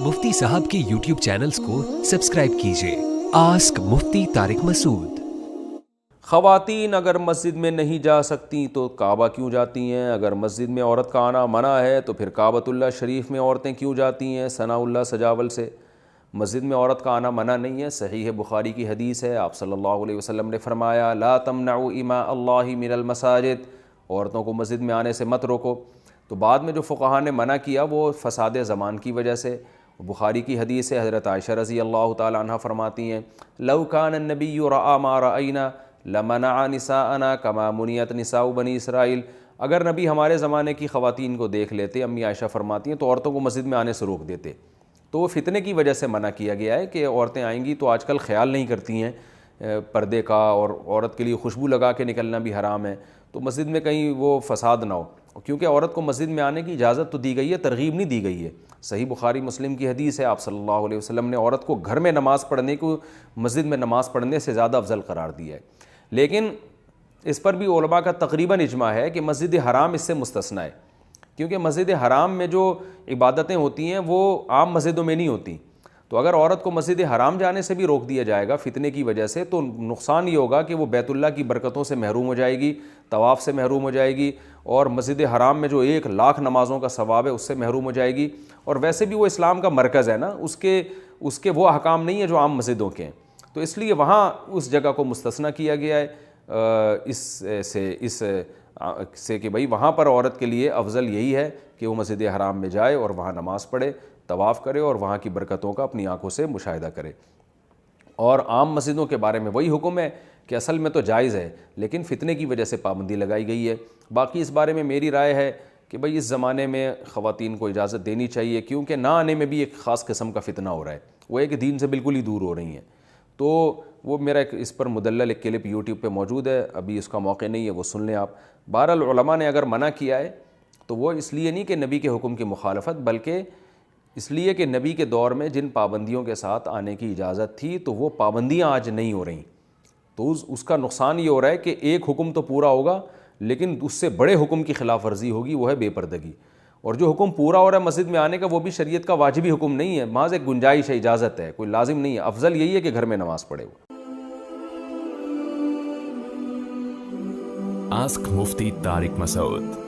मुफ्ती साहब के YouTube channels को सब्सक्राइब कीजिए। आस्क मुफ्ती तारिक मसूद। ख़वातीन अगर मस्जिद में नहीं जा सकती तो काबा क्यों जाती हैं? अगर मस्जिद में औरत का आना मना है तो फिर काबतुल्लाह शरीफ में औरतें क्यों जाती हैं सनाउल्लाह सजावल से? मस्जिद में औरत का आना मना नहीं है। सहीह बुखारी की हदीस है, आप सल्लल्लाहु अलैहि वसल्लम ने फरमाया ला तमनउ इमा अल्लाहि मिनल मसाजिद, औरतों को मस्जिद में आने से मत रोको। तो बाद में जो फ़ुक़हा ने मना किया वो फ़साद ज़मान की वजह से। बुखारी की हदीस है, हज़रत आयशा रज़ी अल्लाह ताला अन्हा फरमाती हैं लौ कान नबिय्यु रआ मा रअयना लमनअ निसाअना कमा मुनियत निसाउ बनी इसराइल। अगर नबी हमारे ज़माने की ख़वातीन को देख लेते, अम्मी आयशा फरमाती हैं, तो औरतों को मस्जिद में आने से रोक देते। तो वो फितने की वजह से मना किया गया है कि औरतें आएंगी तो आजकल ख्याल नहीं करती हैं पर्दे का, और औरत के लिए खुशबू लगा के निकलना भी हराम है, तो मस्जिद में कहीं वो फ़साद ना हो। क्योंकि औरत को मस्जिद में आने की इजाज़त तो दी गई है, तरगीब नहीं दी गई है। सही बुखारी मुस्लिम की हदीस है, आप सल्लल्लाहु अलैहि वसल्लम ने औरत को घर में नमाज़ पढ़ने को मस्जिद में नमाज़ पढ़ने से ज़्यादा अफजल करार दिया है। लेकिन इस पर भी उलमा का तकरीबन इजमा है कि मस्जिद हराम इससे मुस्तस्ना है, क्योंकि मस्जिद हराम में जो इबादतें होती हैं वो आम मस्जिदों में नहीं होती। तो अगर औरत को मस्जिद हराम जाने से भी रोक दिया जाएगा फितने की वजह से, तो नुकसान ये होगा कि वो बैतुल्लाह की बरकतों से महरूम हो जाएगी, तवाफ़ से महरूम हो जाएगी, और मस्जिद हराम में जो 1,00,000 नमाज़ों का सवाब है उससे महरूम हो जाएगी। और वैसे भी वो इस्लाम का मरकज़ है ना, उसके वो अहकाम नहीं है जो आम मस्जिदों के हैं। तो इसलिए वहाँ उस जगह को मुस्तस्ना किया गया है इससे कि भाई वहाँ पर औरत के लिए अफजल यही है कि वो मस्जिद हराम में जाए और वहाँ नमाज़ पढ़े, तवाफ़ करे और वहाँ की बरकतों का अपनी आंखों से मुशाहिदा करे। और आम मस्जिदों के बारे में वही हुक्म है कि असल में तो जायज़ है, लेकिन फ़ितने की वजह से पाबंदी लगाई गई है। बाकी इस बारे में मेरी राय है कि भाई इस ज़माने में ख़वातीन को इजाज़त देनी चाहिए, क्योंकि ना आने में भी एक ख़ास किस्म का फ़ितना हो रहा है, वो एक दीन से बिल्कुल ही दूर हो रही हैं। तो वो मेरा इस पर मुदल्लल एक क्लिप यूट्यूब पे मौजूद है, अभी इसका मौका नहीं है, वो सुन लें आप। बहरहाल उलमा ने अगर मना किया है तो वो इसलिए नहीं कि नबी के हुक्म की मुखालफत, बल्कि इसलिए कि नबी के दौर में जिन पाबंदियों के साथ आने की इजाज़त थी तो वो पाबंदियाँ आज नहीं हो रही। तो उसका नुकसान ये हो रहा है कि एक हुक्म तो पूरा होगा लेकिन उससे बड़े हुक्म की खिलाफ वर्जी होगी, वो है बेपर्दगी। और जो हुक्म पूरा हो रहा है मस्जिद में आने का, वो भी शरीयत का वाजिबी हुक्म नहीं है, महज एक गुंजाइश है, इजाज़त है, कोई लाजिम नहीं है। अफजल यही है कि घर में नमाज़ पढ़े। आस्क मुफ्ती तारिक मसूद।